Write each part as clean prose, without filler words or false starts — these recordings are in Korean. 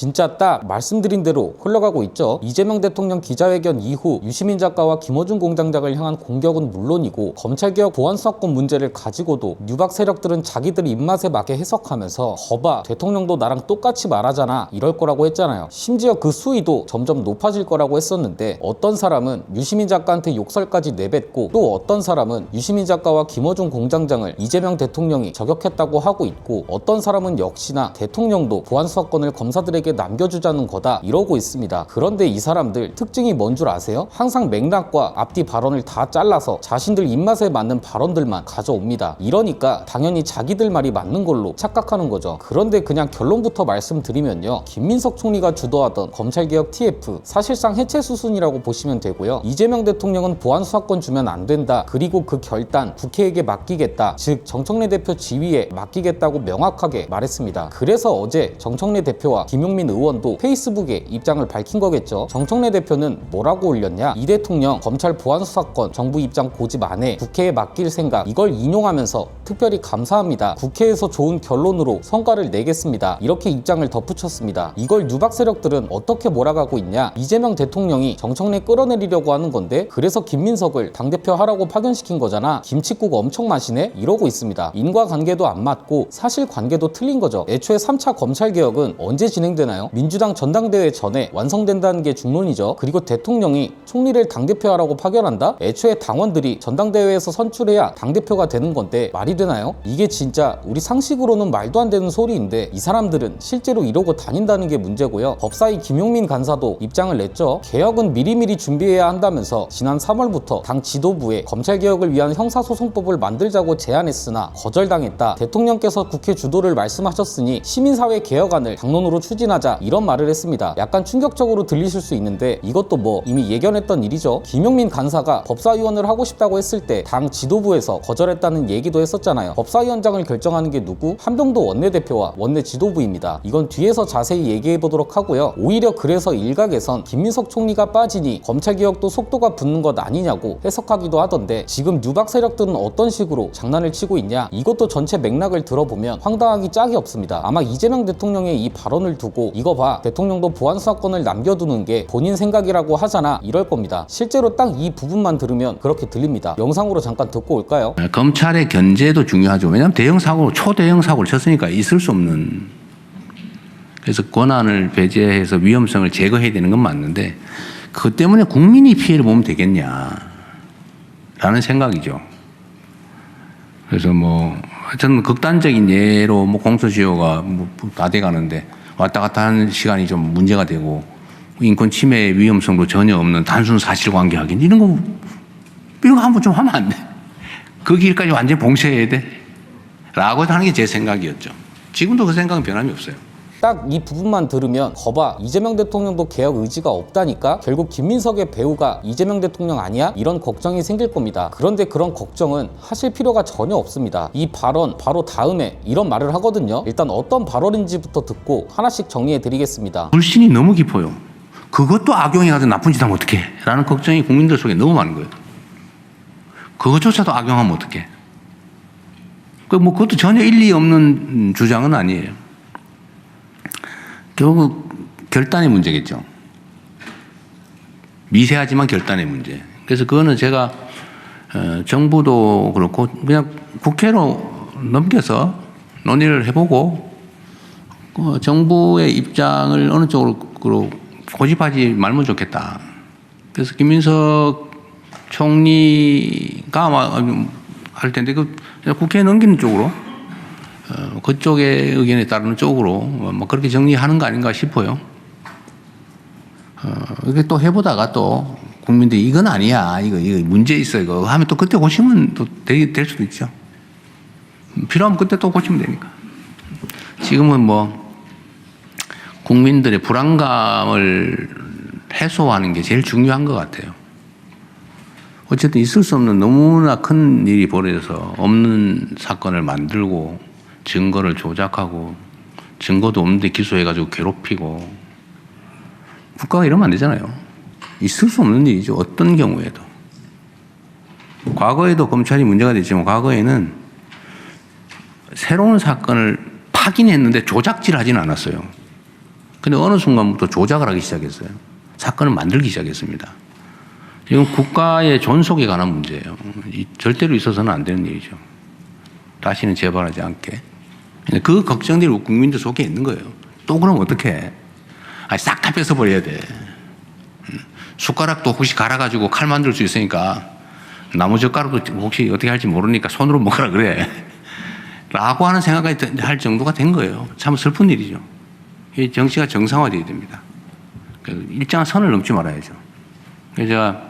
진짜 딱 말씀드린 대로 흘러가고 있죠. 이재명 대통령 기자회견 이후 유시민 작가와 김어준 공장장을 향한 공격은 물론이고 검찰개혁 보안수사권 문제를 가지고도 뉴박 세력들은 자기들 입맛에 맞게 해석하면서 거봐 대통령도 나랑 똑같이 말하잖아 이럴 거라고 했잖아요. 심지어 그 수위도 점점 높아질 거라고 했었는데 어떤 사람은 유시민 작가한테 욕설까지 내뱉고 또 어떤 사람은 유시민 작가와 김어준 공장장을 이재명 대통령이 저격했다고 하고 있고 어떤 사람은 역시나 대통령도 보안수사권을 검사들에게 남겨주자는 거다 이러고 있습니다. 그런데 이 사람들 특징이 뭔 줄 아세요? 항상 맥락과 앞뒤 발언을 다 잘라서 자신들 입맛에 맞는 발언들만 가져옵니다. 이러니까 당연히 자기들 말이 맞는 걸로 착각하는 거죠. 그런데 그냥 결론부터 말씀드리면요. 김민석 총리가 주도하던 검찰개혁 TF 사실상 해체 수순이라고 보시면 되고요. 이재명 대통령은 보안수사권 주면 안 된다. 그리고 그 결단 국회에게 맡기겠다. 즉 정청래 대표 지위에 맡기겠다고 명확하게 말했습니다. 그래서 어제 정청래 대표와 김용민 의원도 페이스북에 입장을 밝힌 거겠죠. 정청래 대표는 뭐라고 올렸냐? 이 대통령 검찰 보안수사권 정부 입장 고집 안 해. 국회에 맡길 생각. 이걸 인용하면서 특별히 감사합니다. 국회에서 좋은 결론으로 성과를 내겠습니다. 이렇게 입장을 덧붙였습니다. 이걸 유박 세력들은 어떻게 몰아가고 있냐? 이재명 대통령이 정청래 끌어내리려고 하는 건데 그래서 김민석을 당대표 하라고 파견시킨 거잖아. 김칫국 엄청 마시네? 이러고 있습니다. 인과관계도 안 맞고 사실관계도 틀린 거죠. 애초에 3차 검찰개혁은 언제 진행되나요? 민주당 전당대회 전에 완성된다는 게 중론이죠. 그리고 대통령이 총리를 당대표 하라고 파견한다? 애초에 당원들이 전당대회에서 선출해야 당대표가 되는 건데 말이 되나요? 이게 진짜 우리 상식으로는 말도 안 되는 소리인데 이 사람들은 실제로 이러고 다닌다는 게 문제고요. 법사위 김용민 간사도 입장을 냈죠. 개혁은 미리미리 준비해야 한다면서 지난 3월부터 당 지도부에 검찰개혁을 위한 형사소송법을 만들자고 제안했으나 거절당했다. 대통령께서 국회 주도를 말씀하셨으니 시민사회 개혁안을 당론으로 추진하자 이런 말을 했습니다. 약간 충격적으로 들리실 수 있는데 이것도 뭐 이미 예견했던 일이죠. 김용민 간사가 법사위원을 하고 싶다고 했을 때 당 지도부에서 거절했다는 얘기도 했었잖아요. 법사위원장을 결정하는 게 누구? 한병도 원내대표와 원내 지도부입니다. 이건 뒤에서 자세히 얘기해 보도록 하고요. 오히려 그래서 일각에선 김민석 총리가 빠지니 검찰개혁도 속도가 붙는 것 아니냐고 해석하기도 하던데 지금 뉴박 세력들은 어떤 식으로 장난을 치고 있냐? 이것도 전체 맥락을 들어보면 황당하기 짝이 없습니다. 아마 이재명 대통령의 이 발언을 두고 이거 봐 대통령도 보안수사권을 남겨두는 게 본인 생각이라고 하잖아 이럴 겁니다. 실제로 딱 이 부분만 들으면 그렇게 들립니다. 영상으로 잠깐 듣고 올까요? 검찰의 견제도 중요하죠. 왜냐하면 대형 사고, 초대형 사고를 쳤으니까 있을 수 없는. 그래서 권한을 배제해서 위험성을 제거해야 되는 건 맞는데 그것 때문에 국민이 피해를 보면 되겠냐라는 생각이죠. 그래서 뭐 저는 극단적인 예로 뭐 공소시효가 뭐 다 돼가는데 왔다 갔다 하는 시간이 좀 문제가 되고 인권 침해 위험성도 전혀 없는 단순 사실관계 확인 이런 거 한번 좀 하면 안 돼. 그 길까지 완전히 봉쇄해야 돼. 라고 하는 게 제 생각이었죠. 지금도 그 생각은 변함이 없어요. 딱 이 부분만 들으면 거봐 이재명 대통령도 개혁 의지가 없다니까 결국 김민석의 배우가 이재명 대통령 아니야? 이런 걱정이 생길 겁니다. 그런데 그런 걱정은 하실 필요가 전혀 없습니다. 이 발언 바로 다음에 이런 말을 하거든요. 일단 어떤 발언인지부터 듣고 하나씩 정리해 드리겠습니다. 불신이 너무 깊어요. 그것도 악용해가지고 나쁜 짓 하면 어떡해? 라는 걱정이 국민들 속에 너무 많은 거예요. 그것조차도 악용하면 어떡해? 그것도 전혀 일리 없는 주장은 아니에요. 결국 결단의 문제겠죠. 미세하지만 결단의 문제. 그래서 그거는 제가 정부도 그렇고 그냥 국회로 넘겨서 논의를 해보고 정부의 입장을 어느 쪽으로 고집하지 말면 좋겠다. 그래서 김민석 총리가 아마 할 텐데 국회에 넘기는 쪽으로 그쪽의 의견에 따르는 쪽으로 뭐 그렇게 정리하는 거 아닌가 싶어요. 이렇게 또 해보다가 또 국민들이 이건 아니야, 이거 문제 있어 이거 하면 또 그때 고치면 또 될 수도 있죠. 필요하면 그때 또 고치면 되니까. 지금은 뭐 국민들의 불안감을 해소하는 게 제일 중요한 것 같아요. 어쨌든 있을 수 없는 너무나 큰 일이 벌어져서 없는 사건을 만들고 증거를 조작하고 증거도 없는데 기소해가지고 괴롭히고 국가가 이러면 안 되잖아요. 있을 수 없는 일이죠. 어떤 경우에도. 과거에도 검찰이 문제가 됐지만 과거에는 새로운 사건을 파긴 했는데 조작질 하지는 않았어요. 근데 어느 순간부터 조작을 하기 시작했어요. 사건을 만들기 시작했습니다. 이건 국가의 존속에 관한 문제예요. 절대로 있어서는 안 되는 일이죠. 다시는 재발하지 않게. 그 걱정들이 국민들 속에 있는 거예요. 또 그럼 어떡해? 싹 다 뺏어버려야 돼. 숟가락도 혹시 갈아가지고 칼 만들 수 있으니까 나무 젓가락도 혹시 어떻게 할지 모르니까 손으로 먹으라 그래. 라고 하는 생각까지 할 정도가 된 거예요. 참 슬픈 일이죠. 이 정치가 정상화되어야 됩니다. 일정한 선을 넘지 말아야죠. 그래서 제가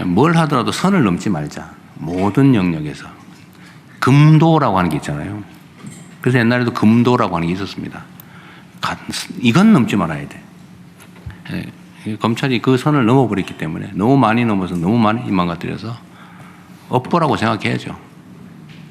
뭘 하더라도 선을 넘지 말자. 모든 영역에서. 금도라고 하는 게 있잖아요. 그래서 옛날에도 금도라고 하는 게 있었습니다. 이건 넘지 말아야 돼. 검찰이 그 선을 넘어버렸기 때문에 너무 많이 넘어서 너무 많이 망가뜨려서 업보라고 생각해야죠.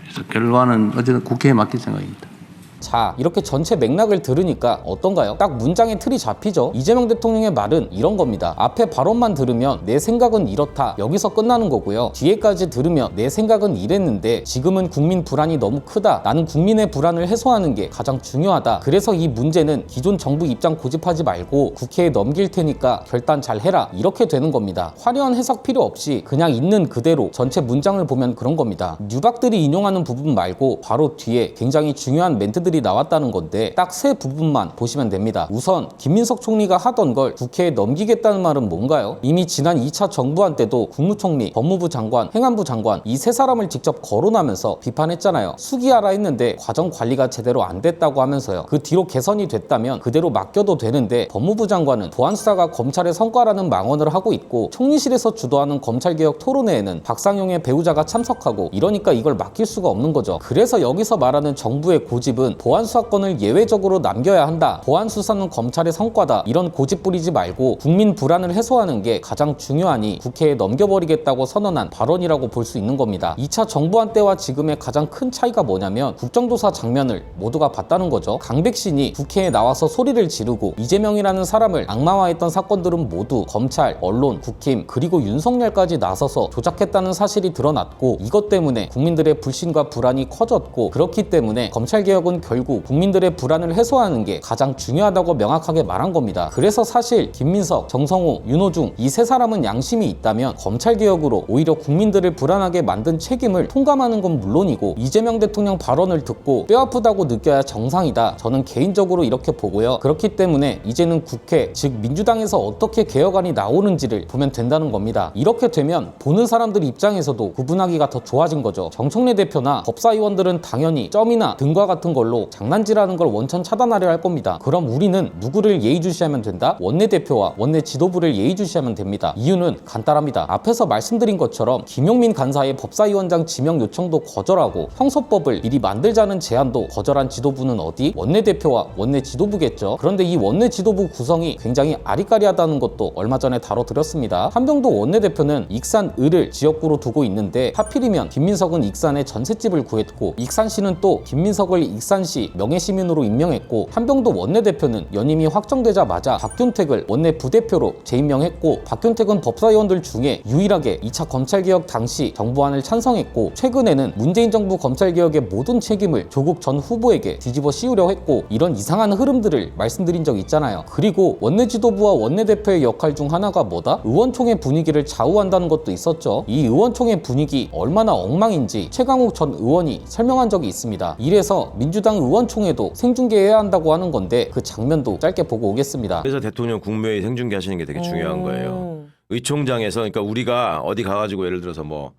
그래서 결과는 어쨌든 국회에 맡길 생각입니다. 자, 이렇게 전체 맥락을 들으니까 어떤가요? 딱 문장의 틀이 잡히죠? 이재명 대통령의 말은 이런 겁니다. 앞에 발언만 들으면 내 생각은 이렇다, 여기서 끝나는 거고요. 뒤에까지 들으면 내 생각은 이랬는데 지금은 국민 불안이 너무 크다, 나는 국민의 불안을 해소하는 게 가장 중요하다, 그래서 이 문제는 기존 정부 입장 고집하지 말고 국회에 넘길 테니까 결단 잘 해라, 이렇게 되는 겁니다. 화려한 해석 필요 없이 그냥 있는 그대로 전체 문장을 보면 그런 겁니다. 뉴박들이 인용하는 부분 말고 바로 뒤에 굉장히 중요한 멘트들이 나왔다는 건데 딱 세 부분만 보시면 됩니다. 우선 김민석 총리가 하던 걸 국회에 넘기겠다는 말은 뭔가요? 이미 지난 2차 정부안 때도 국무총리, 법무부 장관, 행안부 장관 이 세 사람을 직접 거론하면서 비판했잖아요. 수기하라 했는데 과정 관리가 제대로 안 됐다고 하면서요. 그 뒤로 개선이 됐다면 그대로 맡겨도 되는데 법무부 장관은 보안수사가 검찰의 성과라는 망언을 하고 있고 총리실에서 주도하는 검찰개혁 토론회에는 박상용의 배우자가 참석하고 이러니까 이걸 맡길 수가 없는 거죠. 그래서 여기서 말하는 정부의 고집은 보안수사권을 예외적으로 남겨야 한다, 보안수사는 검찰의 성과다, 이런 고집 부리지 말고 국민 불안을 해소하는 게 가장 중요하니 국회에 넘겨버리겠다고 선언한 발언이라고 볼 수 있는 겁니다. 2차 정부안 때와 지금의 가장 큰 차이가 뭐냐면 국정조사 장면을 모두가 봤다는 거죠. 강백신이 국회에 나와서 소리를 지르고 이재명이라는 사람을 악마화했던 사건들은 모두 검찰, 언론, 국힘 그리고 윤석열까지 나서서 조작했다는 사실이 드러났고 이것 때문에 국민들의 불신과 불안이 커졌고 그렇기 때문에 검찰개혁은 결국 국민들의 불안을 해소하는 게 가장 중요하다고 명확하게 말한 겁니다. 그래서 사실 김민석, 정성호, 윤호중 이 세 사람은 양심이 있다면 검찰개혁으로 오히려 국민들을 불안하게 만든 책임을 통감하는 건 물론이고 이재명 대통령 발언을 듣고 뼈아프다고 느껴야 정상이다, 저는 개인적으로 이렇게 보고요. 그렇기 때문에 이제는 국회, 즉 민주당에서 어떻게 개혁안이 나오는지를 보면 된다는 겁니다. 이렇게 되면 보는 사람들 입장에서도 구분하기가 더 좋아진 거죠. 정청래 대표나 법사위원들은 당연히 점이나 등과 같은 걸로 장난질하는 걸 원천 차단하려 할 겁니다. 그럼 우리는 누구를 예의주시하면 된다? 원내대표와 원내 지도부를 예의주시하면 됩니다. 이유는 간단합니다. 앞에서 말씀드린 것처럼 김용민 간사의 법사위원장 지명 요청도 거절하고 형소법을 미리 만들자는 제안도 거절한 지도부는 어디? 원내대표와 원내 지도부겠죠. 그런데 이 원내 지도부 구성이 굉장히 아리까리하다는 것도 얼마 전에 다뤄드렸습니다. 한병도 원내대표는 익산 을을 지역구로 두고 있는데 하필이면 김민석은 익산에 전셋집을 구했고 익산시는 또 김민석을 익산시 명예시민으로 임명했고 한병도 원내대표는 연임이 확정되자마자 박균택을 원내 부대표로 재임명했고 박균택은 법사위원들 중에 유일하게 2차 검찰개혁 당시 정부안을 찬성했고 최근에는 문재인 정부 검찰개혁의 모든 책임을 조국 전 후보에게 뒤집어 씌우려 했고 이런 이상한 흐름들을 말씀드린 적 있잖아요. 그리고 원내 지도부와 원내대표의 역할 중 하나가 뭐다? 의원총회 분위기를 좌우한다는 것도 있었죠. 이 의원총회 분위기 얼마나 엉망인지 최강욱 전 의원이 설명한 적이 있습니다. 이래서 민주당 의원총회도 생중계해야 한다고 하는 건데 그 장면도 짧게 보고 오겠습니다. 그래서 대통령 국무회의 생중계 하시는 게 되게 중요한 거예요. 의총장에서 그러니까 우리가 어디 가가지고 예를 들어서 뭐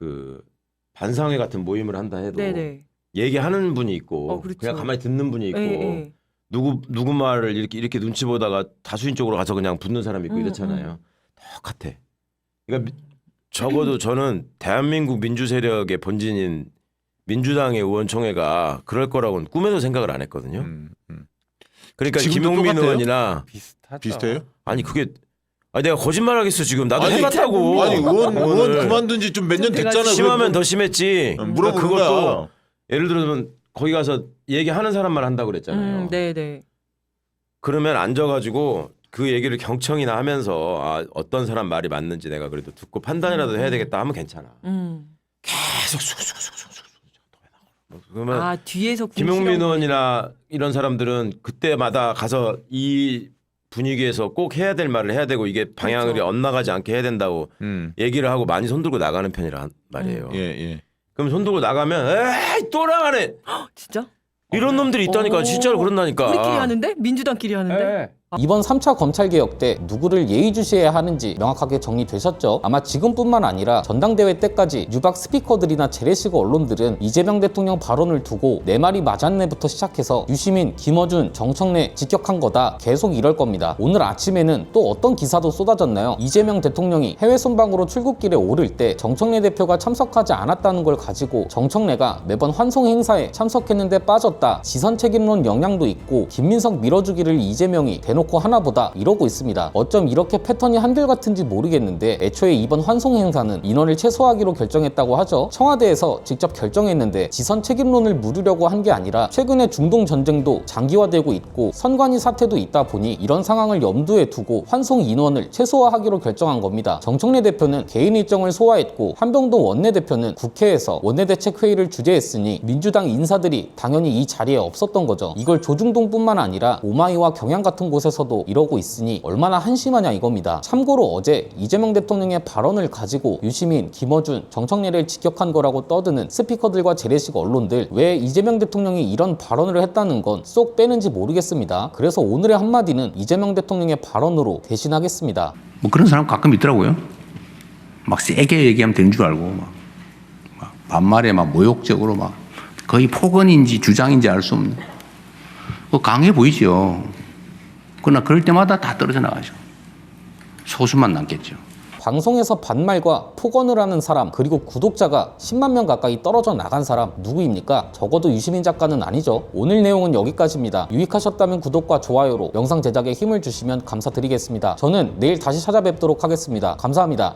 그 반상회 같은 모임을 한다 해도 네네. 얘기하는 분이 있고 그렇죠. 그냥 가만히 듣는 분이 있고 예. 누구 말을 이렇게 눈치 보다가 다수인 쪽으로 가서 그냥 붙는 사람이 있고 이렇잖아요. 똑같아. 그러니까 적어도 저는 대한민국 민주 세력의 본진인 민주당의 의원총회가 그럴 거라고는 꿈에도 생각을 안 했거든요. 그러니까 지금도 김용민 똑같아요? 의원이나 비슷해요? 아니 그게 내가 거짓말하겠어 지금 나도 아니, 해봤다고. 아니 의원 오늘 그만둔 지 좀 몇 년 됐잖아. 심하면 더 심했지. 물어보는 그것도 거야. 예를 들면 거기 가서 얘기하는 사람만 한다고 그랬잖아요. 네네. 그러면 앉아가지고 그 얘기를 경청이나 하면서 어떤 사람 말이 맞는지 내가 그래도 듣고 판단이라도 해야 되겠다 하면 괜찮아. 계속 쑥쑥쑥쑥쑥 그러면 아 뒤에서 김용민 의원이나 이런 사람들은 그때마다 가서 이 분위기에서 꼭 해야 될 말을 해야 되고 이게 방향을 그렇죠. 엇나가지 않게 해야 된다고 얘기를 하고 많이 손들고 나가는 편이란 말이에요. 예, 예. 그럼 손들고 나가면 에이 또 나가네 진짜? 이런 놈들이 있다니까. 오. 진짜로 그런다니까. 우리끼리 하는데? 민주당끼리 하는데? 이번 3차 검찰개혁 때 누구를 예의주시해야 하는지 명확하게 정리되셨죠? 아마 지금뿐만 아니라 전당대회 때까지 유박 스피커들이나 재래식 언론들은 이재명 대통령 발언을 두고 내 말이 맞았네부터 시작해서 유시민, 김어준, 정청래 직격한 거다 계속 이럴 겁니다. 오늘 아침에는 또 어떤 기사도 쏟아졌나요? 이재명 대통령이 해외 순방으로 출국길에 오를 때 정청래 대표가 참석하지 않았다는 걸 가지고 정청래가 매번 환송 행사에 참석했는데 빠졌다. 지선 책임론 영향도 있고 김민석 밀어주기를 이재명이 대놓고 하나보다 이러고 있습니다. 어쩜 이렇게 패턴이 한결같은지 모르겠는데 애초에 이번 환송 행사는 인원을 최소화하기로 결정했다고 하죠. 청와대에서 직접 결정했는데 지선 책임론을 물으려고 한 게 아니라 최근에 중동 전쟁도 장기화되고 있고 선관위 사태도 있다 보니 이런 상황을 염두에 두고 환송 인원을 최소화하기로 결정한 겁니다. 정청래 대표는 개인 일정을 소화했고 한병동 원내대표는 국회에서 원내대책회의를 주재했으니 민주당 인사들이 당연히 이 자리에 없었던 거죠. 이걸 조중동뿐만 아니라 오마이와 경양 같은 곳에서도 이러고 있으니 얼마나 한심하냐 이겁니다. 참고로 어제 이재명 대통령의 발언을 가지고 유시민, 김어준, 정청래를 직격한 거라고 떠드는 스피커들과 재래식 언론들, 왜 이재명 대통령이 이런 발언을 했다는 건 쏙 빼는지 모르겠습니다. 그래서 오늘의 한마디는 이재명 대통령의 발언으로 대신하겠습니다. 뭐 그런 사람 가끔 있더라고요. 막 세게 얘기하면 되는 줄 알고 막 반말에 막 모욕적으로 막 거의 폭언인지 주장인지 알 수 없는. 그거 강해 보이죠. 그러나 그럴 때마다 다 떨어져 나가죠. 소수만 남겠죠. 방송에서 반말과 폭언을 하는 사람, 그리고 구독자가 10만 명 가까이 떨어져 나간 사람 누구입니까? 적어도 유시민 작가는 아니죠. 오늘 내용은 여기까지입니다. 유익하셨다면 구독과 좋아요로 영상 제작에 힘을 주시면 감사드리겠습니다. 저는 내일 다시 찾아뵙도록 하겠습니다. 감사합니다.